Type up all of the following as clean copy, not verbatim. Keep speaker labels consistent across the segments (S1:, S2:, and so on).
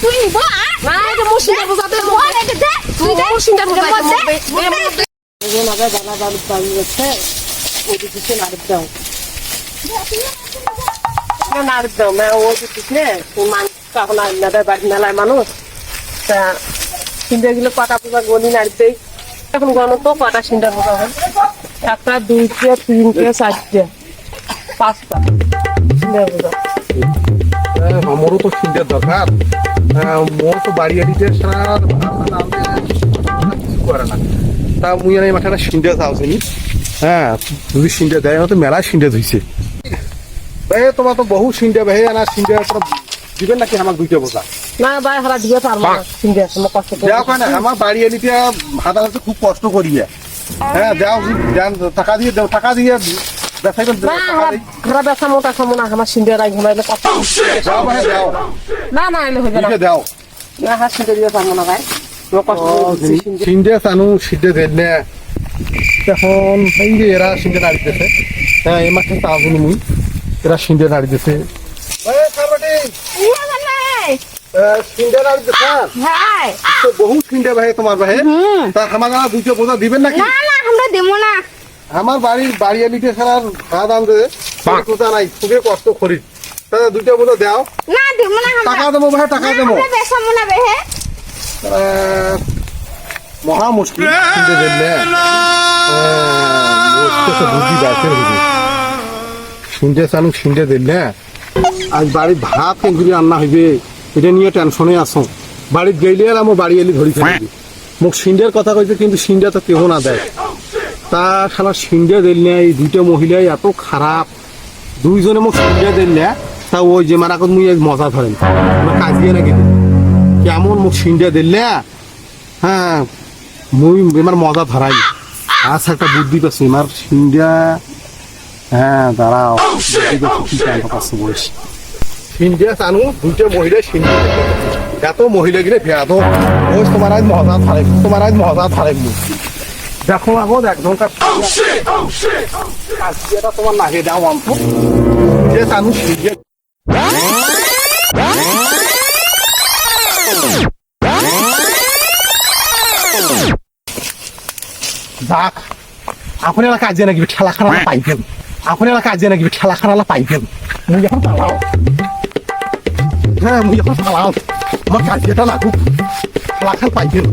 S1: তুই নিব না এটা মশিনটা বোঝাতে বল এটা দে তুই দে মশিনটা বোঝাতে
S2: এই নাগায় দানা দানা দাঁড়িয়ে গেছে ওই দিকে নাড়ি দাও নাড়ি দাও না ও দিকে মানুষ এখন আলাদা বাড়ি মেলায় মানুষ তা সিন্ডা গুলো কটা পোকা গলি নাড়ি দেই এখন গণ তো কটা সিন্ডা পোকা হয় একটা দুইটা তিনটে চারটে পাঁচটা সিন্ডা পোকা
S3: আমারও তো সিন্ডার দরকার মোর তো বাড়ি আড়িতে সার কিছু করে না তা মুই এই মাথাটা সিন্ডা চাওছিনি হ্যাঁ যদি সিন্ডা দেয় তো মেলা সিন্ডা ধুইছে ভাই তোমার তো বহু সিন্ডা ভাই না সিন্ডা দিবেন নাকি আমার দুইটা বোঝা
S2: না ভাই হারা দিয়ে পারবো না সিন্ডা সময় কষ্ট করে
S3: দেওয়া হয় না আমার বাড়ি আড়িতে হাতা হাতে খুব কষ্ট করিয়া হ্যাঁ দেও টাকা দিয়ে দেও টাকা দিয়ে দেখাইবেন
S2: হারা ব্যথা মোটা খামো না আমার সিন্ডা রাই ঘুমাইলে কত
S3: দাও ভাই দাও
S2: না না এলে হবে না
S3: দাও
S2: না হাত সিন্ডা দিয়ে পারবো না ভাই
S3: সিন্ডা চানু সিন্ডা দেন না এখন এই যে এরা সিন্ডা নাড়িতেছে হ্যাঁ এই মাঠে তাগুনি মুই এরা সিন্ডা নাড়িতেছে সিন্ডা নাড়িতেছে
S1: ভাই
S3: তো বহুত সিন্ডা ভাই তোমার ভাই তা আমার দুইটা বোঝা দিবেন নাকি
S1: না না আমরা দেব না
S3: আমার বাড়ি আলিতে সারার ভাত আনতে কোথা নাই খুবই কষ্ট করি তা দুইটা বোঝা দাও
S1: না দেব না
S3: টাকা দেবো ভাই টাকা দেবো
S1: আমরা বেশামু না বেহে
S3: মহা মুশকিল সিন্ডা দিলে বুদ্ধি বাইতে হবে সিন্ডা চানু সিন্ডা দিলে আজ বাড়ির ভাত কেঙ্গুরি রান্না হইবে এটা নিয়ে টেনশনে আসো বাড়িতে গেলে আর আমার বাড়ি এলি ধরি ফেলবি মোক সিন্ডার কথা কইছে কিন্তু সিন্ডা তো কেউ না দেয় তা শালা সিন্ডা দিল না এই দুইটা মহিলাই এত খারাপ দুইজনে মোক সিন্ডা দিল না তা ওই যে মারা মুই মজা ধরেন কাজিয়ে না গেলে কেমন মোক সিন্ডা দিল না হ্যাঁ মুই এবার মজা ধরাই আচ্ছা একটা বুদ্ধি পাচ্ছি এবার সিন্ডা হ্যাঁ দাঁড়াও বুদ্ধি পাচ্ছি কি টাইমটা পাচ্ছি বয়স সিন্ডা চানু দুইটা মহিলা সিন্ডা এত মহিলা গেলে ভেয়াদ ওই তোমার আজ মজা ধরে দেখো আগত একজনকার কাজিয়াটা তোমার নাগে দাও অন্ত যে চানু সিন্ডা যাক আপনারা কাজে নাকি ঠেলা খানালা পাইবেন আপনারা কাজে নাকি ঠেলা খানালা পাইবেন মুই এখন পালাও হ্যাঁ মুই এখন পালাও আমার কাজিয়াটা লাগুক ঠেলা খান পাইবেন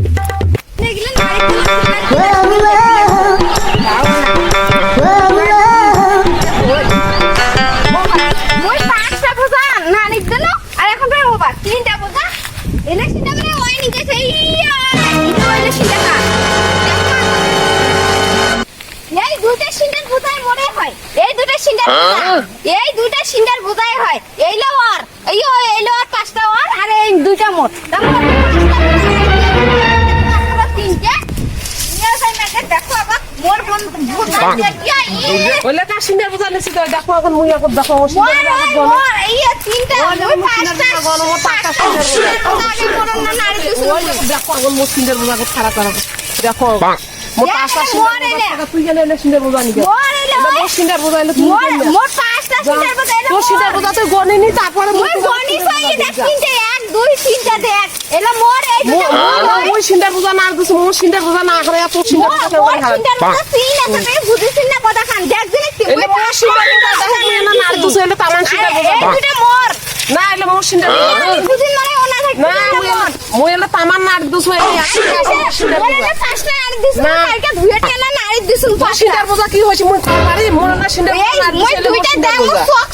S1: মই পাঁচটা বোঝা না নিক দেন আর এখন ভাই ওবা তিনটা বোঝা এনে সিন্ডা মানে ওই নিতে সেই এটা ওই সিন্ডা না এই দুইটা সিন্ডার বোঝাই মনে হয় এই দুইটা সিন্ডার এই দুইটা সিন্ডার বোঝাই হয় এই লো আর এই লো আর পাঁচটা আর আর এই দুইটা মোট তারপর তিনটা নিয়ে যাই মেকে দেখো আবার মোর মন বোঝা দিয়া
S2: ওইলে কা সিন্ডা বোঝা নিছি তো দেখো এখন মুই এখন দেখো ও সিন্ডা
S1: মোর মোর এই তিনটা ওই পাঁচটা
S2: গণমত পাঁচটা
S1: আগে কোন না নারী দিছো
S2: দেখো এখন মোর সিন্ডা বোঝা খারাপ খারাপ দেখো মোর পাঁচটা সিন্ডা তুই গেলে এলে সিন্ডা বোঝা নিকে মোর সিন্ডা বোঝাইলে তুই
S1: মোর পাঁচটা সিন্ডার বোঝা
S2: তোর সিন্ডা বোঝা তুই গনিনি তারপরে
S1: মই গনি পাই দেখ তিনটা এক দুই তিনটা দেখ এলা মোর এই
S2: ওই সিন্ডা বোঝা না দিছ মোর সিন্ডা বোঝা না করে তোর সিন্ডা বোঝা করে খারাপ
S1: সিন্ডার বোঝা তিন আছে তুই বুঝিস না কথা খান দেখ দিলে কি
S2: এলে মোর সিন্ডা বোঝা দেখো তুই না আর দিছ এলে তামান সিন্ডা বোঝা
S1: এই দুটো মোর
S2: না এলে মোর সিন্ডা
S1: বুঝিস মানে ওনা থাক
S2: না মই এলে তামান না দিছ এলে সিন্ডা বোঝা
S1: পাঁচটা আর দিছ না কালকে ধুয়ে টেলা নারী দিছুন
S2: সিন্ডা বোঝা কি হইছে মই পারি মোর না সিন্ডা বোঝা
S1: এই মই দুইটা দেখ চক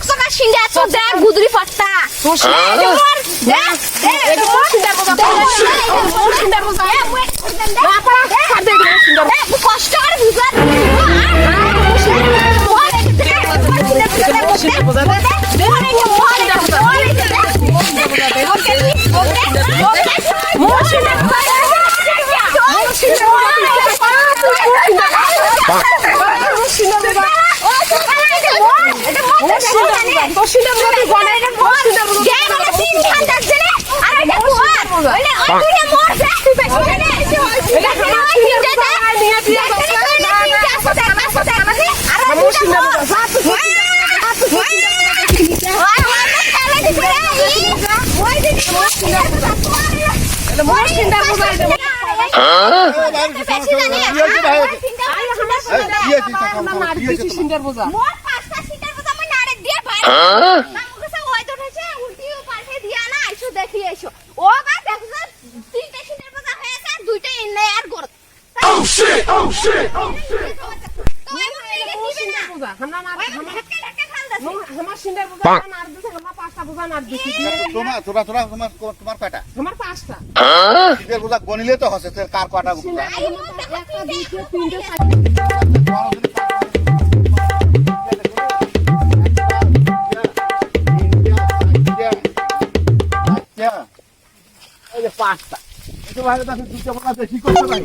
S1: চকা সিন্ডা আছে দেখ গুদরি পাট্টা
S2: তোর
S1: দেখ
S2: এটা মোর সিন্ডা বোঝা মোর সিন্ডা বোঝা না পারা ছাড় দে সিন্ডা
S1: কষ্ট করে বুঝা
S2: এটা সিন্ডার পূজা এটা মোর সিন্ডার পূজা এটা
S1: বেশি জানি
S2: সিন্ডার পূজা
S1: মোর 5টা সিন্ডার পূজা মই নারে দিয়ে বাইরে না মুখে ওই তো উঠেছে উল্টি পাল্টে দিয়া না আইসো দেখি আইসো ও বা দেখছ 3টা সিন্ডার পূজা হয়েছে আর 2টা ইনলে আর গর
S4: Oh shit! Oh shit!
S2: সিন্ডার পূজা আমরা না আমার সিন্ডার পূজা না আর দিছে আমরা 5টা পূজা না দিছি
S3: তোমার কয়টা
S2: আমার 5টা
S3: সিন্ডার পূজা গনিলে তো হচ্ছে কার কয়টা পূজা
S2: একটা 2 3
S3: এই যে 5টা এটা বাইরে তো দুটো পূজা বেশি করতে পারি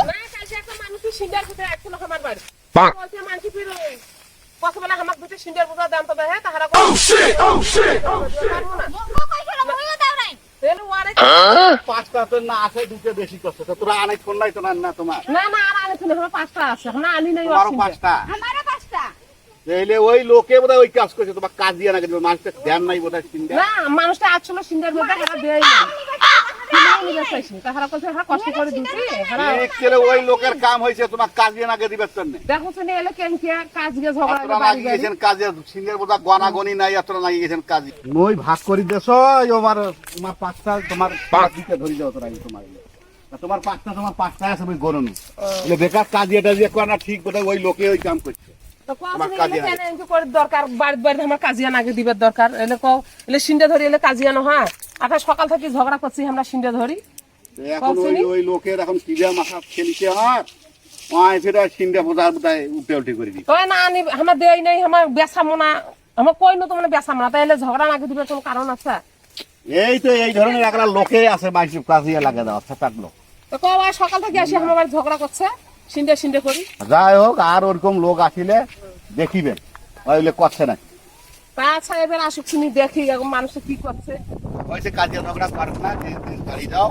S2: না কাছে একটা মানুষ সিন্ডার পূজা একটু আমার বাড়ি বলতে মানুষ ফির কতবেলা আমার দুটো সিন্ডার পূজা দাম তো দেয় তাহারা
S4: Oh shit! Oh shit!
S1: Mongo কই গেল মইও দাও নাই
S2: তেলে ওয়ারে
S3: 5টা তো না আছে দুটো বেশি করছে তো তোরা আনাই কোন নাই তো না তোমার
S2: না না আর আনি তুমি আমার 5টা আছে এখন আনি নাই
S3: তোমারও 5টা
S1: আমারও 5টা
S3: তাইলে ওই লোকে বোধহয় ওই কাজ করছে তোমার কাজ দিয়ে না কিন্তু মানুষটা ধ্যান নাই বোধহয় সিন্ডার
S2: না মানুষটা আসলে সিন্ডার পূজা তারা দেয় না তাহারা কইছে হ্যাঁ কষ্ট করে দিছি
S3: একচুয়ালি ওই লোকের কাম হয়েছে তোমার কাজ দিয়ে না দিবে জন্য
S2: দেখো শুনে এলে কেন কি কাজ গিয়ে ঝগড়া
S3: আপনারা লাগিয়ে গেছেন কাজে সিঙ্গের বোধা গনা গনি নাই আপনারা লাগিয়ে গেছেন কাজে মই ভাগ করি দেছ আমার তোমার 5টা তোমার দিকে ধরে যাও তোরা তোমার তোমার 5টা আছে ওই গরম এলে বেকার কাজ এটা দিয়ে করা ঠিক বোধহয় ওই লোকে ওই কাম করছে
S2: তো কোন দরকার বাড়ি আমার কাজিয়া নাগে দিবার দরকার এলে কও এলে সিন্ডা ধরি এলে কাজিয়া না হয় আটা সকাল থেকে ঝগড়া করছি আমরা সিন্ডা ধরি
S3: এখন ওই লোকের এখন কিলা মাথা খেলিছে আর ওই ফের সিন্ডা বোধা বোধহয় উল্টে উল্টে করে দিই
S2: তো না আনি আমার দেই নাই আমার বেসামো না আমার কই না তো মানে বেসামো না তাইলে ঝগড়া নাগে দিবার কোনো কারণ আছে
S3: এই তো এই ধরনের একটা লোকে আছে মাইসি কাজিয়া লাগে দাও থাক লোক
S2: তো কও সকাল থেকে আসি আমার বাড়ি ঝগড়া করছে সিন্ডা সিন্ডা করি
S3: যাই হোক আর ওরকম লোক আসিলে দেখিবেন ওইলে করছে না
S2: আচ্ছা এবার আসুক শুনি দেখি মানুষ কি করছে
S3: হয়েছে কাজে ঝগড়া পারবে না গাড়ি যাও